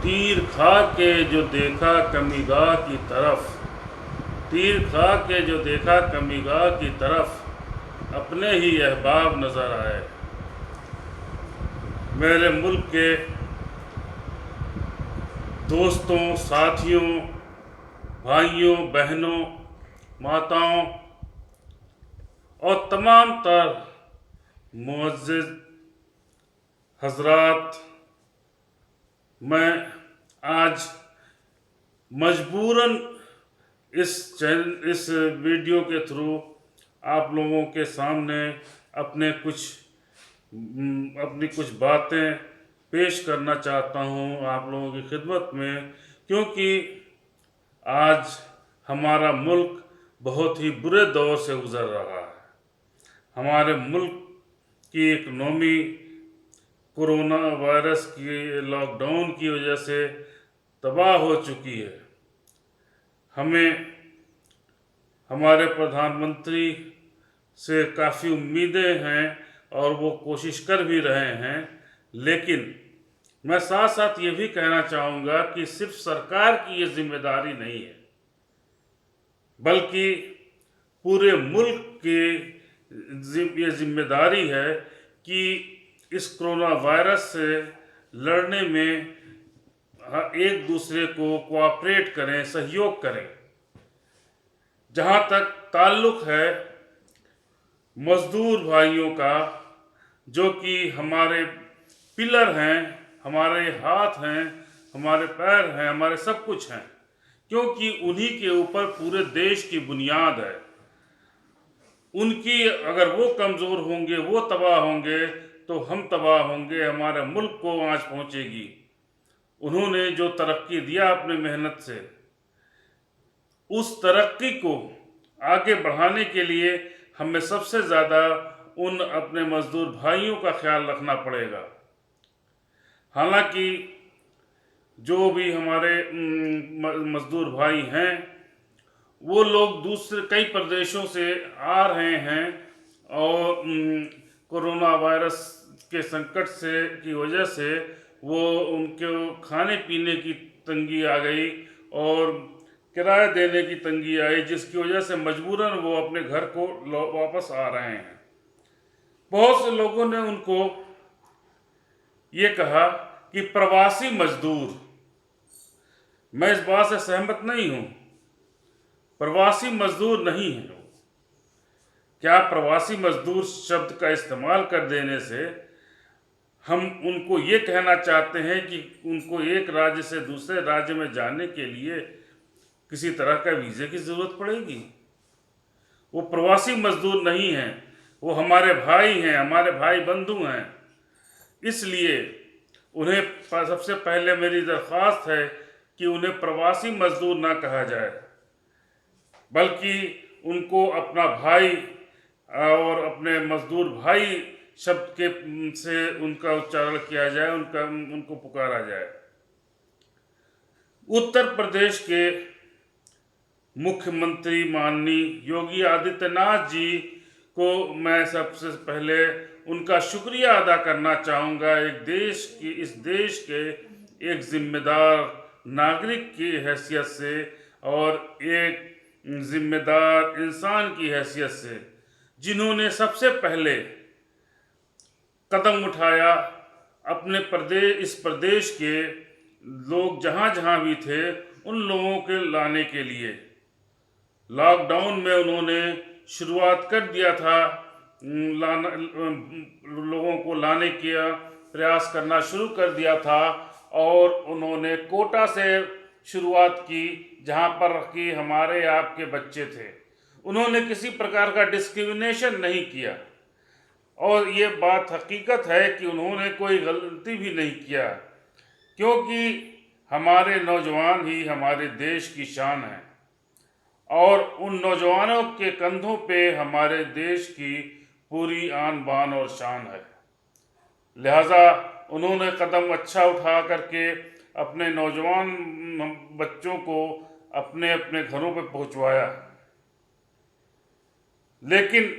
तीर खा के जो देखा कमीगाह की तरफ, तीर खा के जो देखा कमीगाह की तरफ, अपने ही अहबाब नज़र आए। मेरे मुल्क के दोस्तों, साथियों, भाइयों, बहनों, माताओं और तमाम तर मुअज़्ज़िज़ हज़रात, मैं आज मजबूरन इस वीडियो के थ्रू आप लोगों के सामने अपनी कुछ बातें पेश करना चाहता हूं आप लोगों की खिदमत में, क्योंकि आज हमारा मुल्क बहुत ही बुरे दौर से गुज़र रहा है। हमारे मुल्क की इकनॉमी कोरोना वायरस की लॉकडाउन की वजह से तबाह हो चुकी है। हमें हमारे प्रधानमंत्री से काफ़ी उम्मीदें हैं और वो कोशिश कर भी रहे हैं, लेकिन मैं साथ साथ ये भी कहना चाहूँगा कि सिर्फ सरकार की ये जिम्मेदारी नहीं है, बल्कि पूरे मुल्क की ये जिम्मेदारी है कि इस कोरोना वायरस से लड़ने में एक दूसरे को कोऑपरेट करें, सहयोग करें। जहाँ तक ताल्लुक़ है मज़दूर भाइयों का, जो कि हमारे पिलर हैं, हमारे हाथ हैं, हमारे पैर हैं, हमारे सब कुछ हैं, क्योंकि उन्हीं के ऊपर पूरे देश की बुनियाद है। उनकी अगर वो कमज़ोर होंगे, वो तबाह होंगे, तो हम तबाह होंगे, हमारे मुल्क को आंच पहुँचेगी। उन्होंने जो तरक्की दिया अपने मेहनत से, उस तरक्की को आगे बढ़ाने के लिए हमें सबसे ज़्यादा उन अपने मज़दूर भाइयों का ख्याल रखना पड़ेगा। हालांकि जो भी हमारे मज़दूर भाई हैं, वो लोग दूसरे कई प्रदेशों से आ रहे हैं और कोरोना वायरस के संकट की वजह से वो उनके खाने पीने की तंगी आ गई और किराया देने की तंगी आई, जिसकी वजह से मजबूरन वो अपने घर को वापस आ रहे हैं। बहुत से लोगों ने उनको ये कहा कि प्रवासी मजदूर, मैं इस बात से सहमत नहीं हूँ। प्रवासी मजदूर नहीं है। क्या प्रवासी मजदूर शब्द का इस्तेमाल कर देने से हम उनको ये कहना चाहते हैं कि उनको एक राज्य से दूसरे राज्य में जाने के लिए किसी तरह का वीज़े की ज़रूरत पड़ेगी? वो प्रवासी मजदूर नहीं हैं, वो हमारे भाई हैं, हमारे भाई बंधु हैं। इसलिए उन्हें सबसे पहले मेरी दरख्वास्त है कि उन्हें प्रवासी मजदूर ना कहा जाए, बल्कि उनको अपना भाई और अपने मजदूर भाई शब्द के से उनका उच्चारण किया जाए, उनको पुकारा जाए। उत्तर प्रदेश के मुख्यमंत्री माननीय योगी आदित्यनाथ जी को मैं सबसे पहले उनका शुक्रिया अदा करना चाहूँगा, इस देश के एक जिम्मेदार नागरिक की हैसियत से और एक जिम्मेदार इंसान की हैसियत से, जिन्होंने सबसे पहले कदम उठाया अपने इस प्रदेश के लोग जहाँ जहाँ भी थे उन लोगों के लाने के लिए। लॉकडाउन में उन्होंने शुरुआत कर दिया था, लोगों को लाने का प्रयास करना शुरू कर दिया था और उन्होंने कोटा से शुरुआत की, जहाँ पर कि हमारे आपके बच्चे थे। उन्होंने किसी प्रकार का डिस्क्रिमिनेशन नहीं किया और ये बात हकीकत है कि उन्होंने कोई गलती भी नहीं किया, क्योंकि हमारे नौजवान ही हमारे देश की शान है और उन नौजवानों के कंधों पे हमारे देश की पूरी आन बान और शान है। लिहाजा उन्होंने कदम अच्छा उठा करके अपने नौजवान बच्चों को अपने अपने घरों पे पहुंचवाया। लेकिन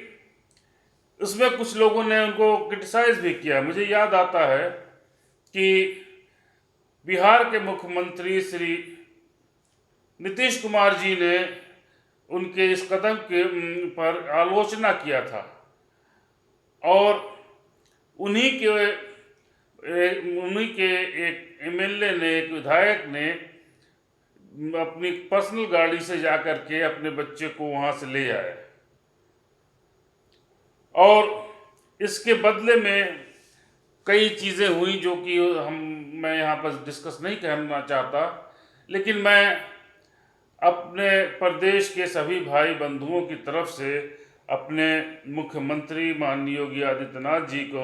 उसमें कुछ लोगों ने उनको क्रिटिसाइज भी किया। मुझे याद आता है कि बिहार के मुख्यमंत्री श्री नीतीश कुमार जी ने उनके इस कदम के पर आलोचना किया था और उन्हीं के एक एमएलए ने, एक विधायक ने अपनी पर्सनल गाड़ी से जाकर के अपने बच्चे को वहां से ले आए और इसके बदले में कई चीज़ें हुई जो कि मैं यहाँ पर डिस्कस नहीं करना चाहता, लेकिन मैं अपने प्रदेश के सभी भाई बंधुओं की तरफ से अपने मुख्यमंत्री माननीय योगी आदित्यनाथ जी को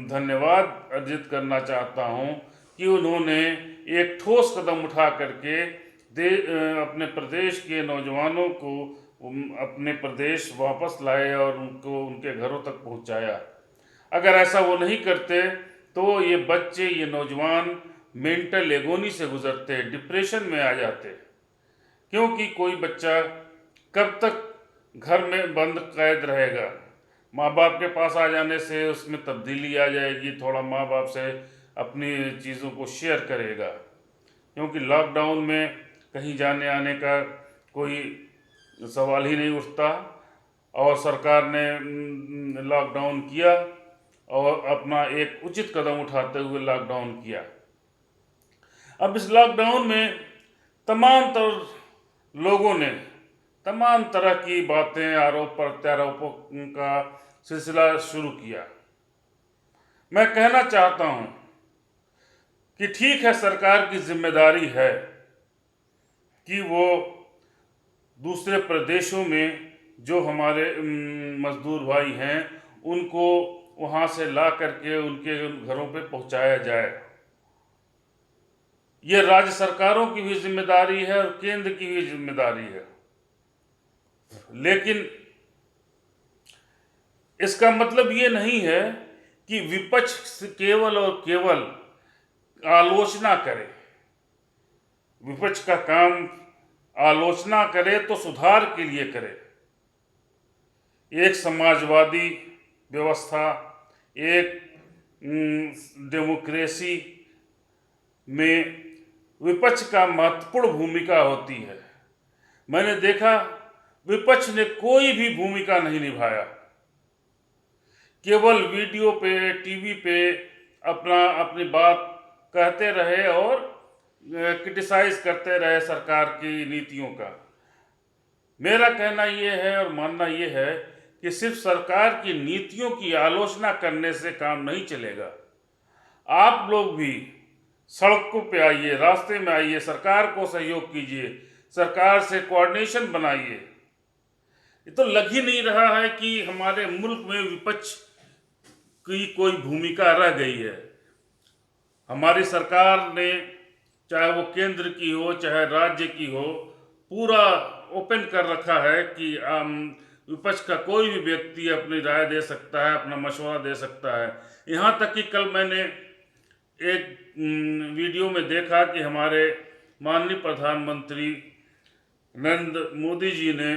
धन्यवाद अर्जित करना चाहता हूँ कि उन्होंने एक ठोस कदम उठा करके अपने प्रदेश के नौजवानों को अपने प्रदेश वापस लाए और उनको उनके घरों तक पहुँचाया। अगर ऐसा वो नहीं करते तो ये बच्चे, ये नौजवान मेंटल एगोनी से गुजरते, डिप्रेशन में आ जाते, क्योंकि कोई बच्चा कब तक घर में बंद कैद रहेगा। माँ बाप के पास आ जाने से उसमें तब्दीली आ जाएगी, थोड़ा माँ बाप से अपनी चीज़ों को शेयर करेगा, क्योंकि लॉकडाउन में कहीं जाने आने का कोई सवाल ही नहीं उठता और सरकार ने लॉकडाउन किया और अपना एक उचित कदम उठाते हुए लॉकडाउन किया। अब इस लॉकडाउन में तमाम लोगों ने तमाम तरह की बातें, आरोप प्रत्यारोपों का सिलसिला शुरू किया। मैं कहना चाहता हूं कि ठीक है, सरकार की जिम्मेदारी है कि वो दूसरे प्रदेशों में जो हमारे मजदूर भाई हैं उनको वहाँ से ला करके उनके घरों पे पहुँचाया जाए। ये राज्य सरकारों की भी जिम्मेदारी है और केंद्र की भी जिम्मेदारी है, लेकिन इसका मतलब ये नहीं है कि विपक्ष केवल और केवल आलोचना करे। विपक्ष का काम आलोचना करे तो सुधार के लिए करे। एक समाजवादी व्यवस्था, एक डेमोक्रेसी में विपक्ष का महत्वपूर्ण भूमिका होती है। मैंने देखा विपक्ष ने कोई भी भूमिका नहीं निभाया, केवल वीडियो पे, टीवी पे अपनी बात कहते रहे और क्रिटिसाइज करते रहे सरकार की नीतियों का। मेरा कहना ये है और मानना ये है कि सिर्फ सरकार की नीतियों की आलोचना करने से काम नहीं चलेगा। आप लोग भी सड़कों पे आइए, रास्ते में आइए, सरकार को सहयोग कीजिए, सरकार से कोऑर्डिनेशन बनाइए। ये तो लग ही नहीं रहा है कि हमारे मुल्क में विपक्ष की कोई भूमिका रह गई है। हमारी सरकार ने, चाहे वो केंद्र की हो चाहे राज्य की हो, पूरा ओपन कर रखा है कि विपक्ष का कोई भी व्यक्ति अपनी राय दे सकता है, अपना मशवरा दे सकता है। यहाँ तक कि कल मैंने एक वीडियो में देखा कि हमारे माननीय प्रधानमंत्री नरेंद्र मोदी जी ने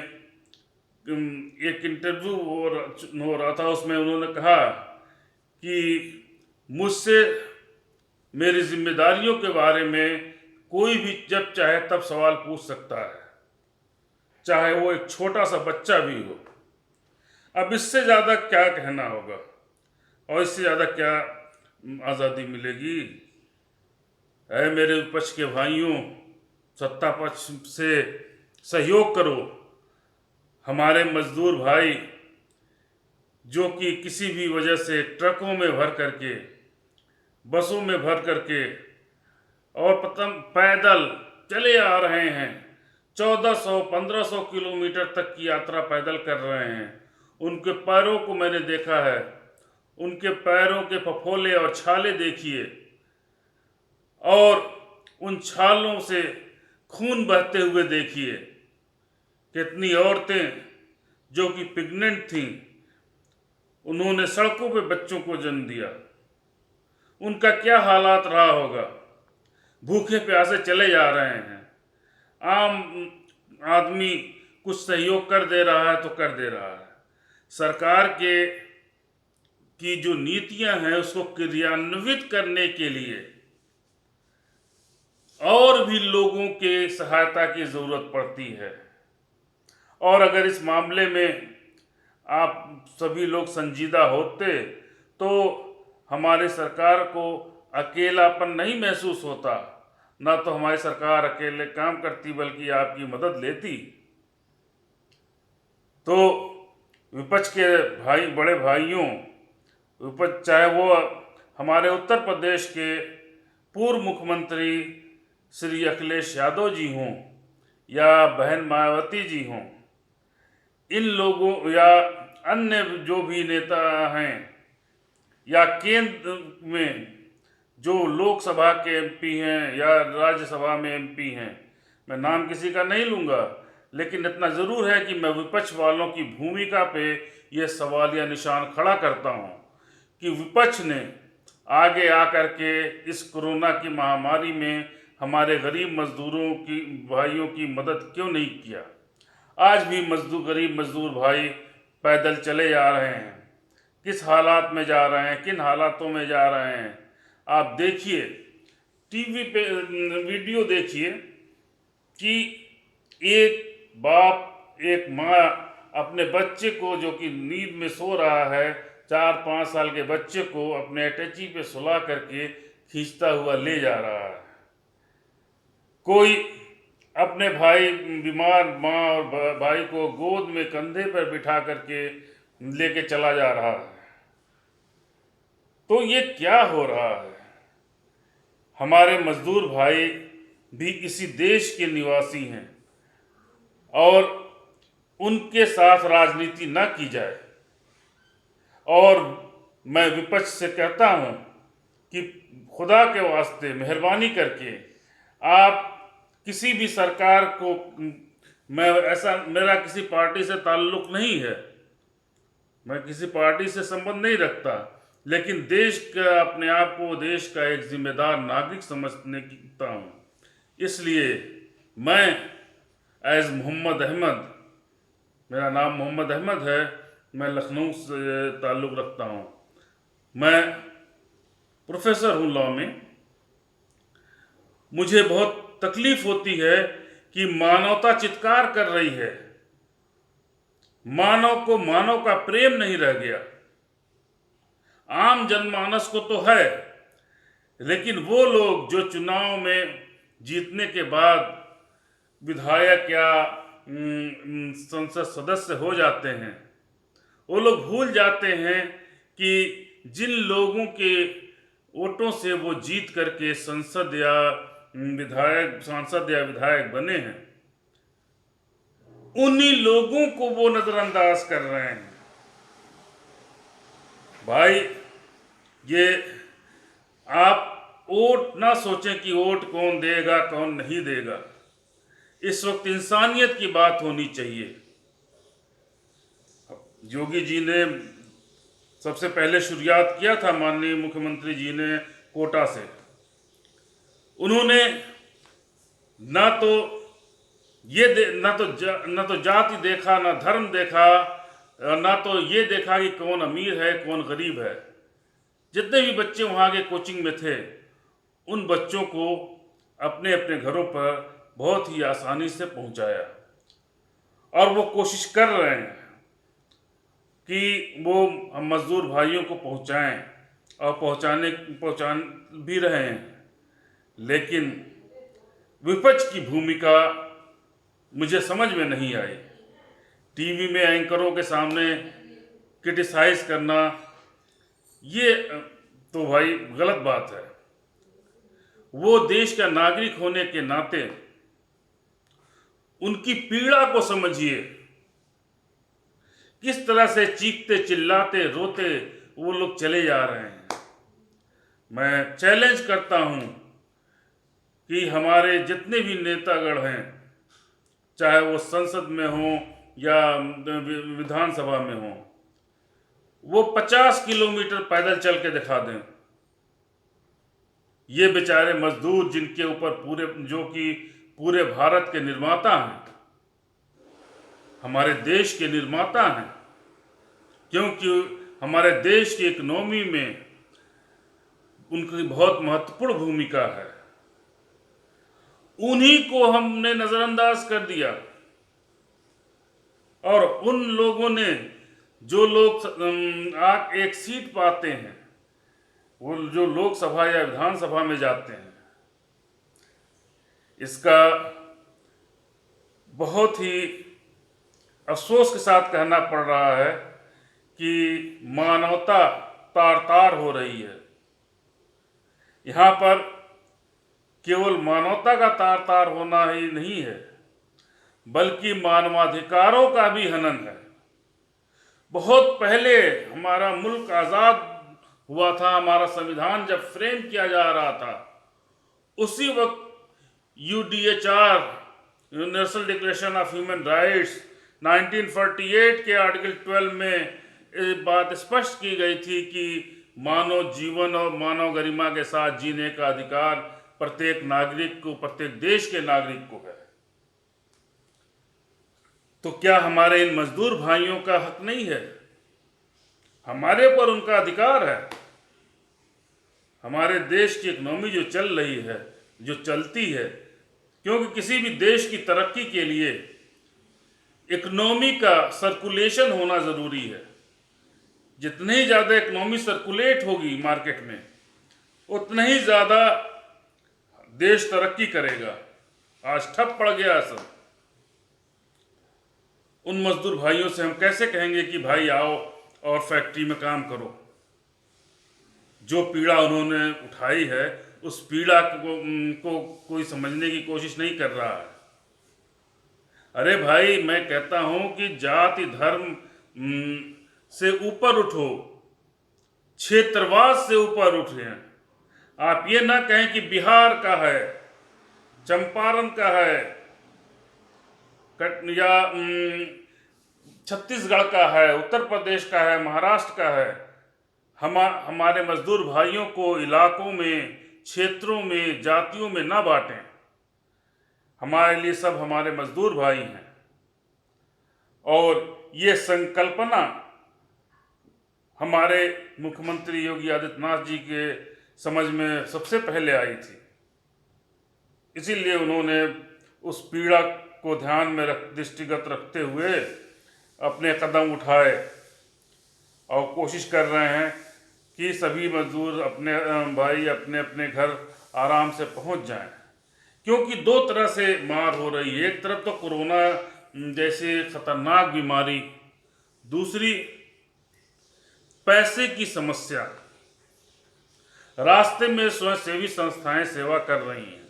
एक इंटरव्यू हो रहा था, उसमें उन्होंने कहा कि मुझसे मेरी जिम्मेदारियों के बारे में कोई भी जब चाहे तब सवाल पूछ सकता है, चाहे वो एक छोटा सा बच्चा भी हो। अब इससे ज़्यादा क्या कहना होगा और इससे ज़्यादा क्या आज़ादी मिलेगी? ऐ मेरे विपक्ष के भाइयों, सत्ता पक्ष से सहयोग करो। हमारे मजदूर भाई जो कि किसी भी वजह से ट्रकों में भर करके, बसों में भर करके और पैदल चले आ रहे हैं, 1400-1500 किलोमीटर तक की यात्रा पैदल कर रहे हैं। उनके पैरों को मैंने देखा है, उनके पैरों के फफोले और छाले देखिए, और उन छालों से खून बहते हुए देखिए। कितनी औरतें जो कि प्रेग्नेंट थीं, उन्होंने सड़कों पे बच्चों को जन्म दिया। उनका क्या हालात रहा होगा? भूखे प्यासे चले जा रहे हैं। आम आदमी कुछ सहयोग कर दे रहा है तो कर दे रहा है। सरकार की जो नीतियां हैं उसको क्रियान्वित करने के लिए और भी लोगों के सहायता की ज़रूरत पड़ती है। और अगर इस मामले में आप सभी लोग संजीदा होते तो हमारी सरकार को अकेलापन नहीं महसूस होता, ना तो हमारी सरकार अकेले काम करती बल्कि आपकी मदद लेती। तो विपक्ष के भाई, बड़े भाइयों, विपक्ष चाहे वो हमारे उत्तर प्रदेश के पूर्व मुख्यमंत्री श्री अखिलेश यादव जी हों या बहन मायावती जी हों, इन लोगों या अन्य जो भी नेता हैं या केंद्र में जो लोकसभा के एमपी हैं या राज्यसभा में एमपी हैं, मैं नाम किसी का नहीं लूँगा, लेकिन इतना ज़रूर है कि मैं विपक्ष वालों की भूमिका पे ये सवालिया निशान खड़ा करता हूँ कि विपक्ष ने आगे आकर के इस कोरोना की महामारी में हमारे गरीब मजदूरों की भाइयों की मदद क्यों नहीं किया। आज भी गरीब मजदूर भाई पैदल चले जा रहे हैं, किस हालात में जा रहे हैं, किन हालातों में जा रहे हैं। आप देखिए, टीवी पे वीडियो देखिए कि एक बाप, एक माँ अपने बच्चे को जो कि नींद में सो रहा है, 4-5 साल के बच्चे को अपने अटैची पे सुला करके खींचता हुआ ले जा रहा है। कोई अपने भाई, बीमार माँ और भाई को गोद में कंधे पर बिठा करके लेके चला जा रहा है। तो ये क्या हो रहा है। हमारे मजदूर भाई भी इसी देश के निवासी हैं और उनके साथ राजनीति न की जाए। और मैं विपक्ष से कहता हूं कि खुदा के वास्ते मेहरबानी करके आप किसी भी सरकार को, मेरा किसी पार्टी से ताल्लुक़ नहीं है, मैं किसी पार्टी से संबंध नहीं रखता, लेकिन देश का, अपने आप को देश का एक जिम्मेदार नागरिक समझता हूँ। इसलिए मैं एज मोहम्मद अहमद, मेरा नाम मोहम्मद अहमद है, मैं लखनऊ से ताल्लुक़ रखता हूँ, मैं प्रोफेसर हूँ लॉ में। मुझे बहुत तकलीफ़ होती है कि मानवता चित्कार कर रही है, मानव का प्रेम नहीं रह गया। आम जनमानस को तो है, लेकिन वो लोग जो चुनाव में जीतने के बाद विधायक या संसद सदस्य हो जाते हैं, वो लोग भूल जाते हैं कि जिन लोगों के वोटों से वो जीत करके सांसद या विधायक बने हैं, उन्हीं लोगों को वो नज़रअंदाज कर रहे हैं। भाई, ये आप वोट ना सोचें कि वोट कौन देगा कौन नहीं देगा। इस वक्त इंसानियत की बात होनी चाहिए। योगी जी ने सबसे पहले शुरुआत किया था, माननीय मुख्यमंत्री जी ने कोटा से। उन्होंने ना तो जाति देखा, ना धर्म देखा, ना तो ये देखा कि कौन अमीर है कौन गरीब है। जितने भी बच्चे वहाँ के कोचिंग में थे, उन बच्चों को अपने अपने घरों पर बहुत ही आसानी से पहुँचाया, और वो कोशिश कर रहे हैं कि वो हम मज़दूर भाइयों को पहुँचाएं, और पहुँचान भी रहे हैं। लेकिन विपक्ष की भूमिका मुझे समझ में नहीं आई। टीवी में एंकरों के सामने क्रिटिसाइज करना, ये तो भाई गलत बात है। वो देश का नागरिक होने के नाते उनकी पीड़ा को समझिए, किस तरह से चीखते चिल्लाते रोते वो लोग चले जा रहे हैं। मैं चैलेंज करता हूं कि हमारे जितने भी नेतागण हैं, चाहे वो संसद में हों या विधानसभा में हों, वो 50 किलोमीटर पैदल चल के दिखा दें। ये बेचारे मजदूर जिनके ऊपर जो कि पूरे भारत के निर्माता हैं, हमारे देश के निर्माता हैं, क्योंकि हमारे देश की इकोनॉमी में उनकी बहुत महत्वपूर्ण भूमिका है। उन्हीं को हमने नजरअंदाज कर दिया। और उन लोगों ने, जो लोग एक सीट पाते हैं, वो जो लोकसभा या विधानसभा में जाते हैं, इसका बहुत ही अफसोस के साथ कहना पड़ रहा है कि मानवता तार तार हो रही है। यहाँ पर केवल मानवता का तार तार होना ही नहीं है, बल्कि मानवाधिकारों का भी हनन है। बहुत पहले हमारा मुल्क आज़ाद हुआ था, हमारा संविधान जब फ्रेम किया जा रहा था, उसी वक्त UDHR, universal declaration of human rights, 1948 के आर्टिकल 12 में बात स्पष्ट की गई थी कि मानव जीवन और मानव गरिमा के साथ जीने का अधिकार प्रत्येक नागरिक को, प्रत्येक देश के नागरिक को है। तो क्या हमारे इन मजदूर भाइयों का हक नहीं है? हमारे पर उनका अधिकार है। हमारे देश की इकोनॉमी जो चल रही है, जो चलती है, क्योंकि किसी भी देश की तरक्की के लिए इकोनॉमी का सर्कुलेशन होना ज़रूरी है। जितनी ही ज़्यादा इकोनॉमी सर्कुलेट होगी मार्केट में, उतना ही ज़्यादा देश तरक्की करेगा। आज ठप पड़ गया सब। उन मजदूर भाइयों से हम कैसे कहेंगे कि भाई आओ और फैक्ट्री में काम करो? जो पीड़ा उन्होंने उठाई है, उस पीड़ा को कोई समझने की कोशिश नहीं कर रहा है। अरे भाई, मैं कहता हूं कि जाति धर्म से ऊपर उठो, क्षेत्रवाद से ऊपर उठे। आप ये ना कहें कि बिहार का है, चंपारण का है, या छत्तीसगढ़ का है, उत्तर प्रदेश का है, महाराष्ट्र का है। हमारे मजदूर भाइयों को इलाकों में, क्षेत्रों में, जातियों में ना बांटें। हमारे लिए सब हमारे मजदूर भाई हैं। और ये संकल्पना हमारे मुख्यमंत्री योगी आदित्यनाथ जी के समझ में सबसे पहले आई थी। इसीलिए उन्होंने उस पीड़ा को ध्यान में दृष्टिगत रखते हुए अपने कदम उठाए और कोशिश कर रहे हैं कि सभी मजदूर अपने भाई अपने अपने घर आराम से पहुंच जाएं। क्योंकि दो तरह से मार हो रही है। एक तरफ तो कोरोना जैसे खतरनाक बीमारी, दूसरी पैसे की समस्या। रास्ते में स्वयंसेवी संस्थाएं सेवा कर रही हैं।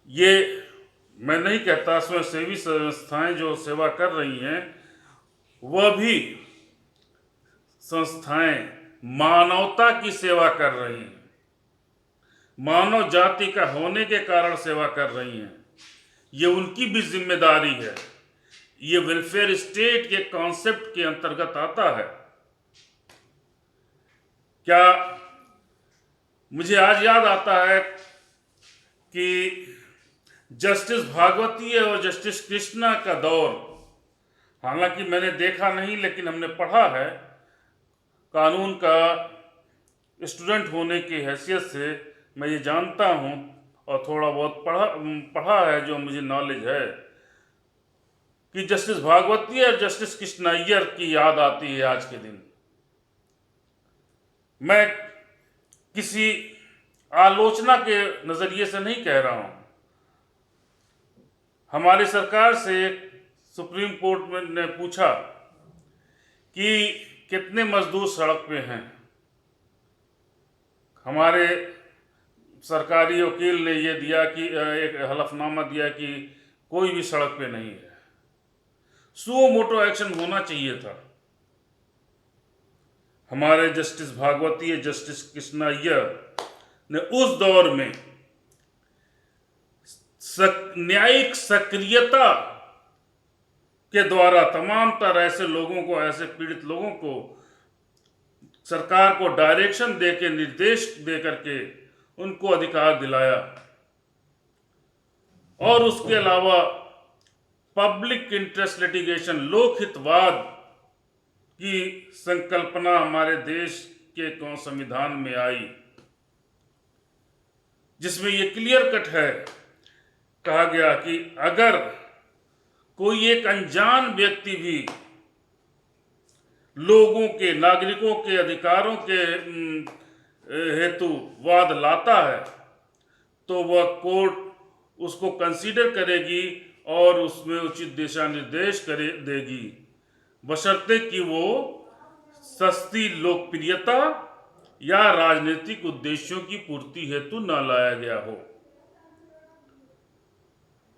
ये मैं नहीं कहता, स्वयंसेवी संस्थाएं जो सेवा कर रही हैं, वह भी संस्थाएं मानवता की सेवा कर रही हैं, मानव जाति का होने के कारण सेवा कर रही हैं। ये उनकी भी जिम्मेदारी है। ये वेलफेयर स्टेट के कॉन्सेप्ट के अंतर्गत आता है। क्या मुझे आज याद आता है कि जस्टिस भागवती और जस्टिस कृष्णा का दौर, हालांकि मैंने देखा नहीं लेकिन हमने पढ़ा है, कानून का स्टूडेंट होने की हैसियत से मैं ये जानता हूँ और थोड़ा बहुत पढ़ा है, जो मुझे नॉलेज है, कि जस्टिस भागवती और जस्टिस कृष्ण अय्यर की याद आती है आज के दिन। मैं किसी आलोचना के नज़रिए से नहीं कह रहा हूँ। हमारी सरकार से सुप्रीम कोर्ट ने पूछा कि कितने मजदूर सड़क पे हैं। हमारे सरकारी वकील ने ये दिया कि एक हलफनामा दिया कि कोई भी सड़क पे नहीं है। सुओ मोटो एक्शन होना चाहिए था। हमारे जस्टिस भागवती, जस्टिस कृष्ण अय्यर ने उस दौर में न्यायिक सक्रियता के द्वारा तमाम तरह ऐसे लोगों को, ऐसे पीड़ित लोगों को सरकार को डायरेक्शन दे के, निर्देश दे करके उनको अधिकार दिलाया। और उसके अलावा पब्लिक इंटरेस्ट लिटिगेशन, लोकहितवाद की संकल्पना हमारे देश के संविधान में आई, जिसमें ये क्लियर कट है, कहा गया कि अगर कोई एक अनजान व्यक्ति भी लोगों के, नागरिकों के अधिकारों के हेतु वाद लाता है तो वह कोर्ट उसको कंसीडर करेगी और उसमें उचित दिशा निर्देश देगी, बशर्ते कि वो सस्ती लोकप्रियता या राजनीतिक उद्देश्यों की पूर्ति हेतु न लाया गया हो।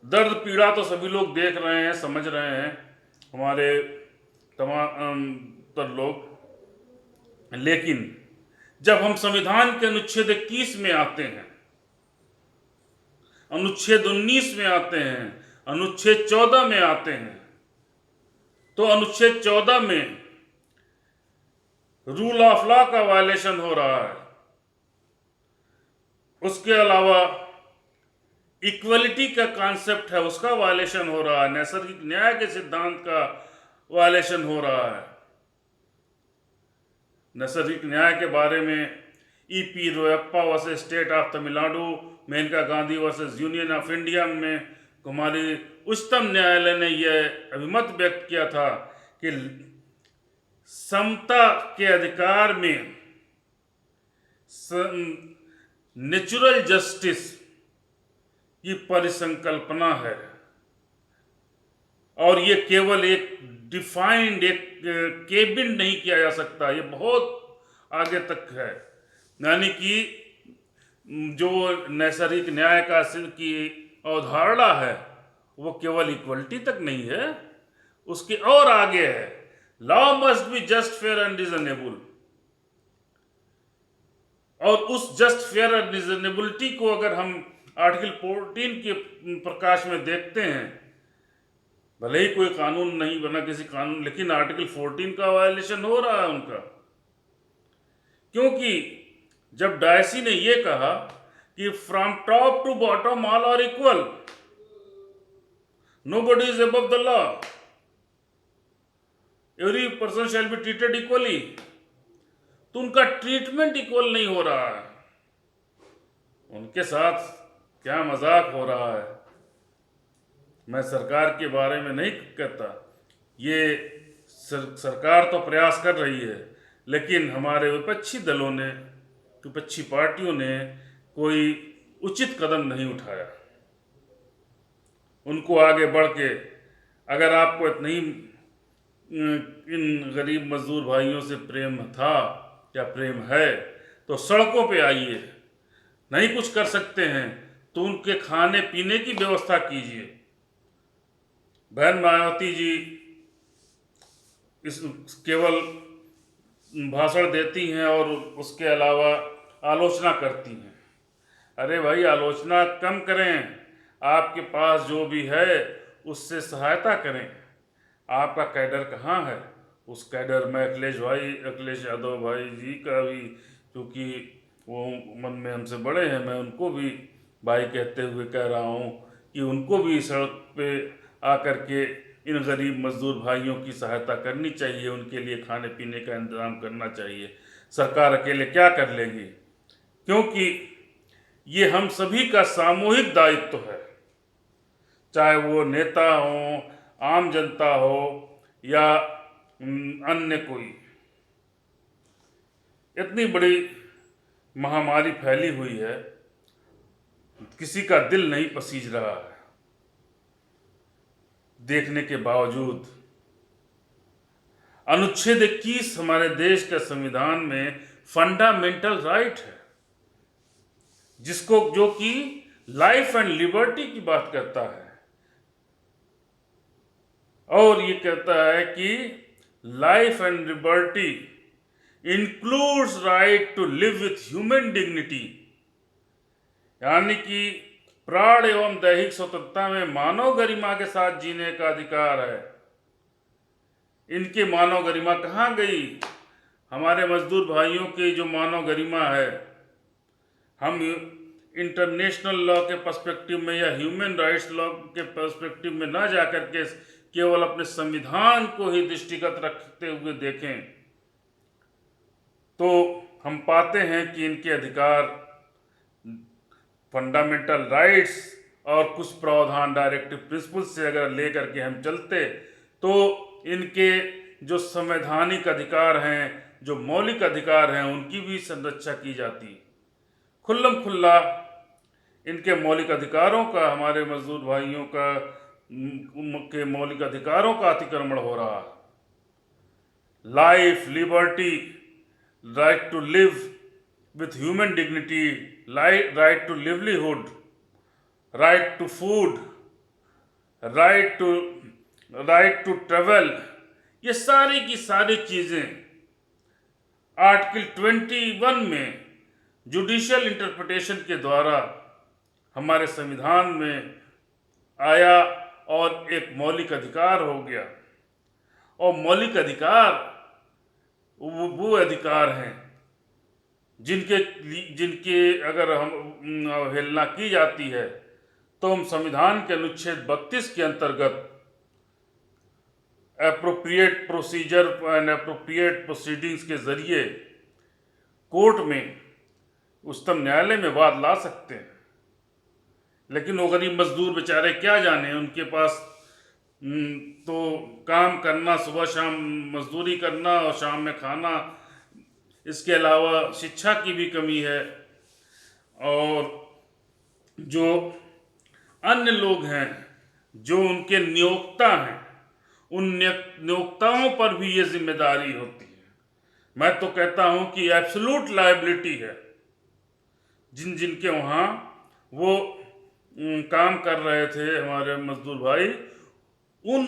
दर्द पीड़ा तो सभी लोग देख रहे हैं, समझ रहे हैं, हमारे तमाम लोग। लेकिन जब हम संविधान के अनुच्छेद 21 में आते हैं, अनुच्छेद 19 में आते हैं, अनुच्छेद 14 में आते हैं, तो अनुच्छेद 14 में रूल ऑफ लॉ का वायलेशन हो रहा है। उसके अलावा इक्वलिटी का कॉन्सेप्ट है, उसका वायलेशन हो रहा है, नैसर्गिक न्याय के सिद्धांत का वायलेशन हो रहा है। नैसर्गिक न्याय के बारे में EP Royappa versus state of Tamil Nadu, Menaka Gandhi versus union of India में हमारी उच्चतम न्यायालय ने यह अभिमत व्यक्त किया था कि समता के अधिकार में नेचुरल जस्टिस की परिसंकल्पना है और ये केवल एक डिफाइंड, एक केबिन नहीं किया जा सकता, ये बहुत आगे तक है। यानी कि जो नैसर्गिक न्याय की अवधारणा है वो केवल इक्वलिटी तक नहीं है, उसके और आगे है। Law must be just, fair and reasonable, और उस जस्ट, फेयर एंड रीजनेबिलिटी को अगर हम आर्टिकल 14 के प्रकाश में देखते हैं, भले ही कोई कानून नहीं बना किसी कानून, लेकिन आर्टिकल 14 का वायलेशन हो रहा है उनका। क्योंकि जब डायसी ने यह कहा कि from top to bottom all are equal, nobody is above the law, every person shall be treated equally, तो उनका ट्रीटमेंट इक्वल नहीं हो रहा है। उनके साथ क्या मजाक हो रहा है। मैं सरकार के बारे में नहीं कहता, ये सरकार तो प्रयास कर रही है, लेकिन हमारे विपक्षी दलों ने, विपक्षी पार्टियों ने कोई उचित कदम नहीं उठाया। उनको आगे बढ़ के, अगर आपको नहीं इन गरीब मजदूर भाइयों से प्रेम था या प्रेम है तो सड़कों पे आइए। नहीं कुछ कर सकते हैं तो उनके खाने पीने की व्यवस्था कीजिए। बहन मायावती जी इस केवल भाषण देती हैं और उसके अलावा आलोचना करती हैं। अरे भाई, आलोचना कम करें, आपके पास जो भी है उससे सहायता करें। आपका कैडर कहाँ है? उस कैडर में अखिलेश यादव भाई जी का भी, क्योंकि वो मन में हमसे बड़े हैं, मैं उनको भी भाई कहते हुए कह रहा हूँ कि उनको भी सड़क पे आकर के इन गरीब मजदूर भाइयों की सहायता करनी चाहिए, उनके लिए खाने पीने का इंतजाम करना चाहिए। सरकार अकेले क्या कर लेगी? क्योंकि ये हम सभी का सामूहिक दायित्व है, चाहे वो नेता हो, आम जनता हो या अन्य कोई। इतनी बड़ी महामारी फैली हुई है, किसी का दिल नहीं पसीज रहा है। देखने के बावजूद अनुच्छेद 21 हमारे देश के संविधान में फंडामेंटल राइट है, जो कि लाइफ एंड लिबर्टी की बात करता है, और ये कहता है कि life and liberty includes right to live with human dignity, यानी कि प्राण एवं दैहिक स्वतंत्रता में मानव गरिमा के साथ जीने का अधिकार है। इनकी मानव गरिमा कहाँ गई? हमारे मजदूर भाइयों की जो मानव गरिमा है, हम इंटरनेशनल लॉ के पर्सपेक्टिव में या ह्यूमन राइट्स लॉ के पर्सपेक्टिव में ना जाकर के केवल अपने संविधान को ही दृष्टिगत रखते हुए देखें, तो हम पाते हैं कि इनके अधिकार फंडामेंटल राइट्स और कुछ प्रावधान डायरेक्टिव प्रिंसिपल्स से अगर लेकर के हम चलते तो इनके जो संवैधानिक अधिकार हैं, जो मौलिक अधिकार हैं, उनकी भी संरक्षा की जाती। खुल्लम खुल्ला इनके मौलिक अधिकारों का, हमारे मजदूर भाइयों का के मौलिक अधिकारों का अतिक्रमण हो रहा है। Life, liberty, right to live with human dignity, right to livelihood, right to food, right to travel, ये सारी की सारी चीज़ें आर्टिकल 21 में जुडिशियल इंटरप्रिटेशन के द्वारा हमारे संविधान में आया और एक मौलिक अधिकार हो गया। और मौलिक अधिकार वो अधिकार हैं जिनके अगर हम अवहेलना की जाती है तो हम संविधान के अनुच्छेद 32 के अंतर्गत appropriate procedure and appropriate proceedings के जरिए कोर्ट में, उच्चतम न्यायालय में वाद ला सकते हैं। लेकिन वो गरीब मजदूर बेचारे क्या जाने, उनके पास तो काम करना, सुबह शाम मजदूरी करना और शाम में खाना, इसके अलावा शिक्षा की भी कमी है। और जो अन्य लोग हैं जो उनके नियोक्ता हैं, उन नियोक्ताओं पर भी ये जिम्मेदारी होती है। मैं तो कहता हूँ कि एब्सोल्यूट लायबिलिटी है जिनके वहाँ वो काम कर रहे थे हमारे मजदूर भाई, उन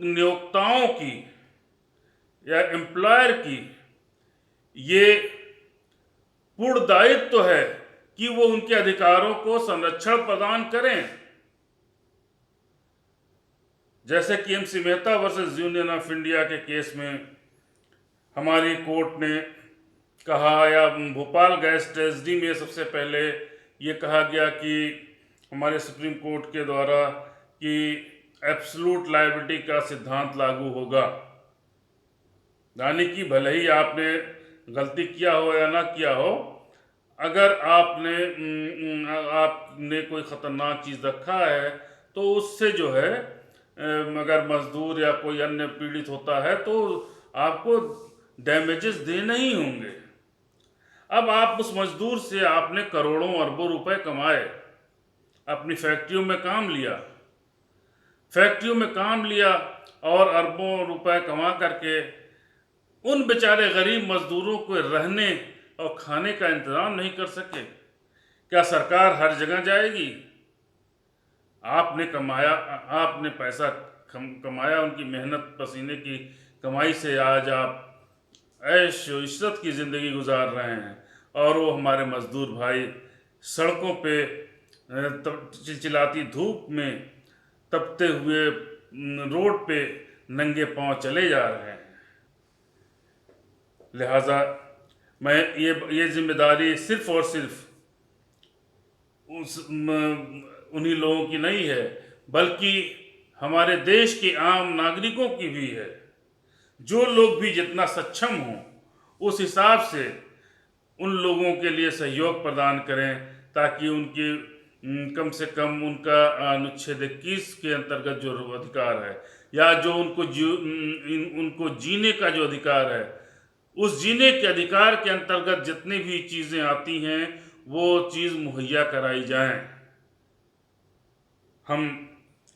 नियोक्ताओं की या एम्प्लॉयर की ये पूर्ण दायित्व है कि वो उनके अधिकारों को संरक्षण प्रदान करें। जैसे कि M C Mehta versus union of India के केस में हमारी कोर्ट ने कहा, या भोपाल गैस ट्रेजडी में सबसे पहले ये कहा गया कि हमारे सुप्रीम कोर्ट के द्वारा कि एब्सोल्यूट लायबिलिटी का सिद्धांत लागू होगा, यानी कि भले ही आपने गलती किया हो या ना किया हो, अगर आपने कोई ख़तरनाक चीज़ रखा है तो उससे जो है अगर मजदूर या कोई अन्य पीड़ित होता है तो आपको डैमेजेस देने ही होंगे। अब आप उस मजदूर से आपने करोड़ों अरबों रुपए कमाए, अपनी फैक्ट्रियों में काम लिया और अरबों रुपए कमा करके उन बेचारे गरीब मजदूरों को रहने और खाने का इंतज़ाम नहीं कर सके। क्या सरकार हर जगह जाएगी? आपने कमाया, आपने पैसा कमाया, उनकी मेहनत पसीने की कमाई से आज आप ऐश और इज्जत की ज़िंदगी गुजार रहे हैं, और वो हमारे मजदूर भाई सड़कों पे चिलचिलाती धूप में, तपते हुए रोड पे नंगे पांव चले जा रहे हैं। लिहाजा मैं ये जिम्मेदारी सिर्फ और सिर्फ उन्हीं लोगों की नहीं है, बल्कि हमारे देश के आम नागरिकों की भी है। जो लोग भी जितना सक्षम हों उस हिसाब से उन लोगों के लिए सहयोग प्रदान करें, ताकि उनकी कम से कम उनका अनुच्छेद 21 के अंतर्गत जो अधिकार है, या जो उनको जीने का जो अधिकार है, उस जीने के अधिकार के अंतर्गत जितनी भी चीज़ें आती हैं वो चीज़ मुहैया कराई जाएं। हम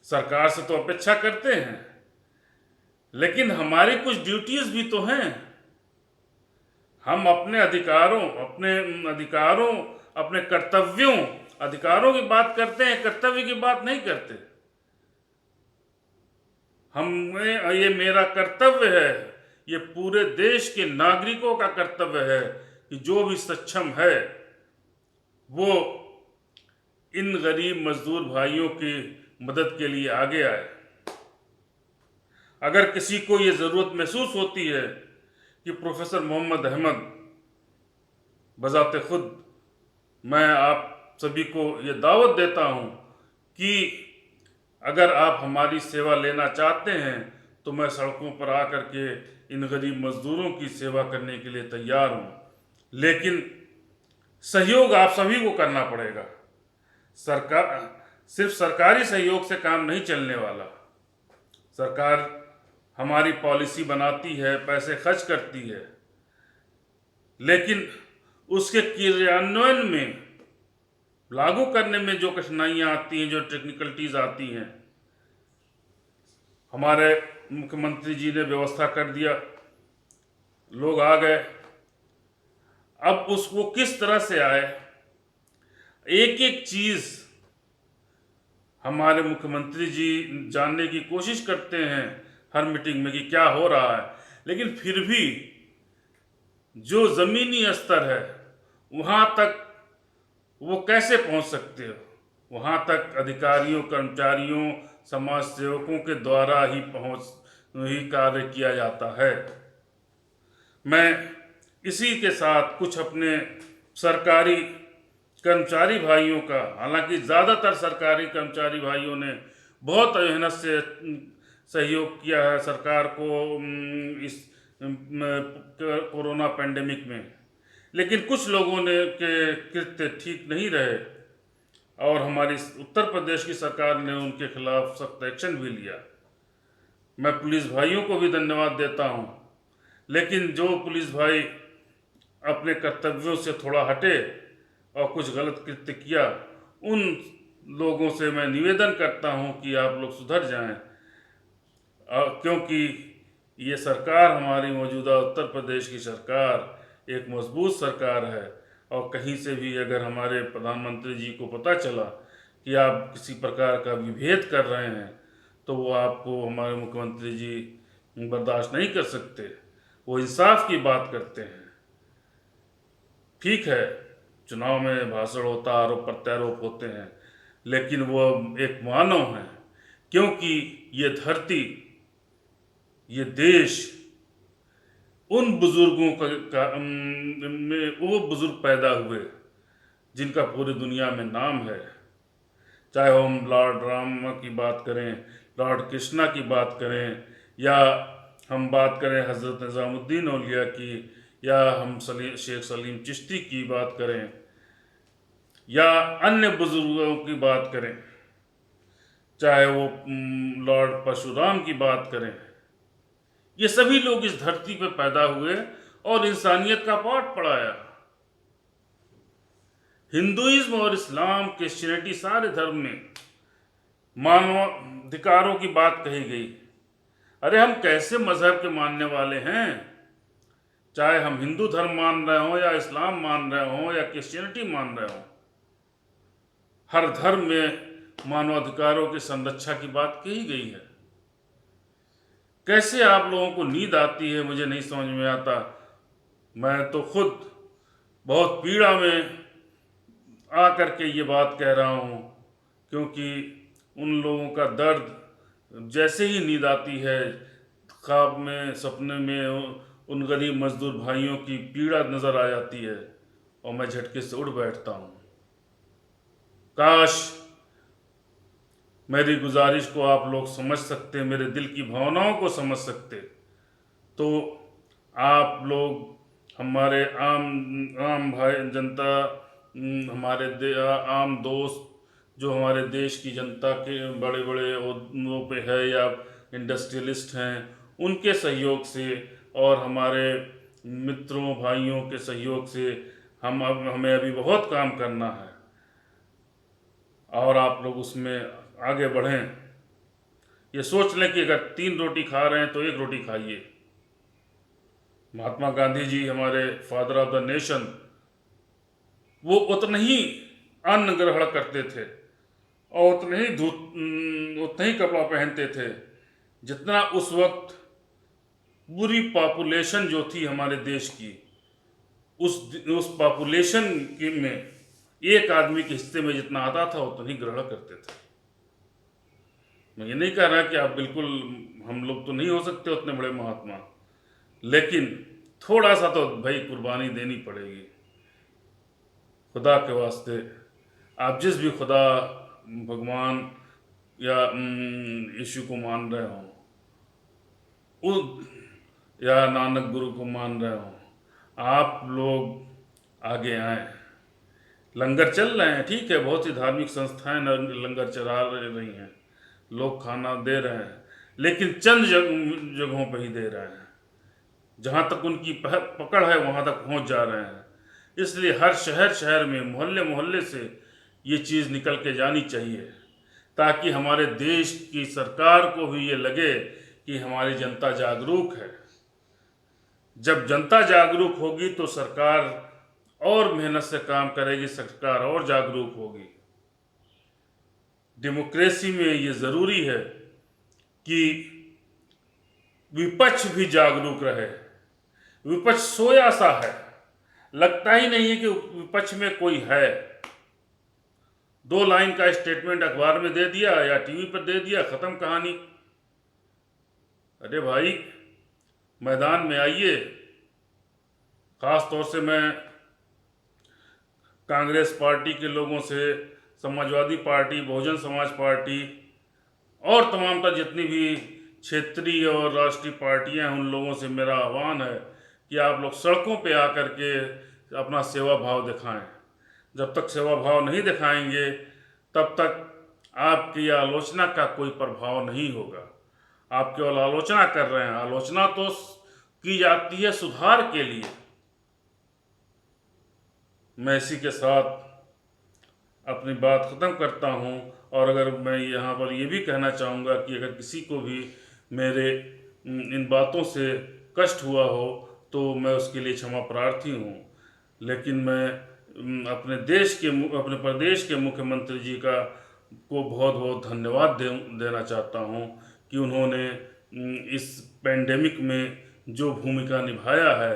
सरकार से तो अपेक्षा करते हैं, लेकिन हमारी कुछ ड्यूटीज़ भी तो हैं। हम अपने अधिकारों, अपने कर्तव्यों, अधिकारों की बात करते हैं, कर्तव्य की बात नहीं करते। हमें ये मेरा कर्तव्य है, ये पूरे देश के नागरिकों का कर्तव्य है कि जो भी सक्षम है वो इन गरीब मजदूर भाइयों की मदद के लिए आगे आए। अगर किसी को ये ज़रूरत महसूस होती है कि प्रोफेसर मोहम्मद अहमद, बज़ाते खुद मैं आप सभी को ये दावत देता हूँ कि अगर आप हमारी सेवा लेना चाहते हैं तो मैं सड़कों पर आकर के इन गरीब मजदूरों की सेवा करने के लिए तैयार हूँ। लेकिन सहयोग आप सभी को करना पड़ेगा। सरकार सिर्फ सरकारी सहयोग से काम नहीं चलने वाला। सरकार हमारी पॉलिसी बनाती है, पैसे खर्च करती है, लेकिन उसके क्रियान्वयन में, लागू करने में जो कठिनाइयाँ आती हैं, जो टेक्निकलिटीज आती हैं, हमारे मुख्यमंत्री जी ने व्यवस्था कर दिया, लोग आ गए। अब उसको किस तरह से आए, एक एक चीज हमारे मुख्यमंत्री जी जानने की कोशिश करते हैं हर मीटिंग में कि क्या हो रहा है, लेकिन फिर भी जो जमीनी स्तर है वहां तक वो कैसे पहुंच सकते हो? वहां तक अधिकारियों, कर्मचारियों, समाज सेवकों के द्वारा ही कार्य किया जाता है। मैं इसी के साथ कुछ अपने सरकारी कर्मचारी भाइयों का, हालांकि ज़्यादातर सरकारी कर्मचारी भाइयों ने बहुत मेहनत से सहयोग किया है सरकार को इस कोरोना पेंडेमिक में, लेकिन कुछ लोगों ने के कृत्य ठीक नहीं रहे और हमारी उत्तर प्रदेश की सरकार ने उनके खिलाफ सख्त एक्शन भी लिया। मैं पुलिस भाइयों को भी धन्यवाद देता हूं, लेकिन जो पुलिस भाई अपने कर्तव्यों से थोड़ा हटे और कुछ गलत कृत्य किया, उन लोगों से मैं निवेदन करता हूं कि आप लोग सुधर जाएं, क्योंकि ये सरकार, हमारी मौजूदा उत्तर प्रदेश की सरकार एक मजबूत सरकार है। और कहीं से भी अगर हमारे प्रधानमंत्री जी को पता चला कि आप किसी प्रकार का विभेद कर रहे हैं, तो वो आपको, हमारे मुख्यमंत्री जी बर्दाश्त नहीं कर सकते। वो इंसाफ की बात करते हैं। ठीक है, चुनाव में भाषण होता, आरोप प्रत्यारोप होते हैं, लेकिन वो एक मानव हैं, क्योंकि ये धरती, ये देश उन बुजुर्गों में वो बुजुर्ग पैदा हुए जिनका पूरी दुनिया में नाम है। चाहे हम लॉर्ड राम की बात करें, लॉर्ड कृष्णा की बात करें, या हम बात करें हज़रत निज़ामुद्दीन औलिया की, या हम शेख सलीम चिश्ती की बात करें, या अन्य बुजुर्गों की बात करें, चाहे वो लॉर्ड परशुराम की बात करें, ये सभी लोग इस धरती पर पैदा हुए और इंसानियत का पाठ पढ़ाया। हिंदुइज्म और इस्लाम, क्रिश्चियनिटी, सारे धर्म में मानवाधिकारों की बात कही गई। अरे हम कैसे मजहब के मानने वाले हैं? चाहे हम हिंदू धर्म मान रहे हों, या इस्लाम मान रहे हों, या क्रिश्चियनिटी मान रहे हों, हर धर्म में मानवाधिकारों की संरक्षा की बात कही गई है। कैसे आप लोगों को नींद आती है, मुझे नहीं समझ में आता। मैं तो खुद बहुत पीड़ा में आ करके ये बात कह रहा हूँ, क्योंकि उन लोगों का दर्द, जैसे ही नींद आती है, ख्वाब में, सपने में उन गरीब मजदूर भाइयों की पीड़ा नज़र आ जाती है और मैं झटके से उठ बैठता हूँ। काश मेरी गुजारिश को आप लोग समझ सकते, मेरे दिल की भावनाओं को समझ सकते, तो आप लोग, हमारे आम भाई जनता, हमारे आम दोस्त, जो हमारे देश की जनता के बड़े बड़े ओहदों पे है या इंडस्ट्रियलिस्ट हैं, उनके सहयोग से और हमारे मित्रों भाइयों के सहयोग से हमें अभी बहुत काम करना है, और आप लोग उसमें आगे बढ़ें। ये सोच लें कि अगर 3 रोटी खा रहे हैं तो 1 रोटी खाइए। महात्मा गांधी जी, हमारे फादर ऑफ द नेशन, वो उतना ही अन्न ग्रहण करते थे और उतना ही कपड़ा पहनते थे जितना उस वक्त पूरी पॉपुलेशन जो थी हमारे देश की, उस पॉपुलेशन में एक आदमी के हिस्से में जितना आता था उतना ही ग्रहण करते थे। मैं ये नहीं कह रहा कि आप बिल्कुल, हम लोग तो नहीं हो सकते उतने बड़े महात्मा, लेकिन थोड़ा सा तो भाई कुर्बानी देनी पड़ेगी। खुदा के वास्ते, आप जिस भी खुदा, भगवान या यीशु को मान रहे हो, या नानक गुरु को मान रहे हो, आप लोग आगे आए। लंगर चल रहे हैं, ठीक है, बहुत सी धार्मिक संस्थाएं लंगर चला रही हैं, लोग खाना दे रहे हैं, लेकिन चंद जगहों पर ही दे रहे हैं, जहाँ तक उनकी पकड़ है वहाँ तक पहुँच जा रहे हैं। इसलिए हर शहर शहर में, मोहल्ले मोहल्ले से ये चीज़ निकल के जानी चाहिए, ताकि हमारे देश की सरकार को भी ये लगे कि हमारी जनता जागरूक है। जब जनता जागरूक होगी तो सरकार और मेहनत से काम करेगी, सरकार और जागरूक होगी। डेमोक्रेसी में ये ज़रूरी है कि विपक्ष भी जागरूक रहे। विपक्ष सोया सा है, लगता ही नहीं है कि विपक्ष में कोई है। 2 लाइन का स्टेटमेंट अखबार में दे दिया या टीवी पर दे दिया, खत्म कहानी। अरे भाई, मैदान में आइए। खास तौर से मैं कांग्रेस पार्टी के लोगों से, समाजवादी पार्टी, बहुजन समाज पार्टी और तमाम जितनी भी क्षेत्रीय और राष्ट्रीय पार्टियां हैं, उन लोगों से मेरा आह्वान है कि आप लोग सड़कों पे आकर के अपना सेवा भाव दिखाएं। जब तक सेवा भाव नहीं दिखाएंगे तब तक आपकी आलोचना का कोई प्रभाव नहीं होगा। आप केवल आलोचना कर रहे हैं। आलोचना तो की जाती है सुधार के लिए। मैं इसी के साथ अपनी बात ख़त्म करता हूँ। और अगर मैं यहाँ पर ये भी कहना चाहूँगा कि अगर किसी को भी मेरे इन बातों से कष्ट हुआ हो तो मैं उसके लिए क्षमा प्रार्थी हूँ। लेकिन मैं अपने प्रदेश के मुख्यमंत्री जी को बहुत बहुत धन्यवाद देना चाहता हूँ कि उन्होंने इस पेंडेमिक में जो भूमिका निभाया है,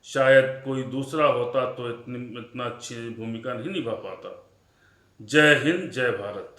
शायद कोई दूसरा होता तो इतना अच्छी भूमिका नहीं निभा पाता। जय हिंद, जय भारत।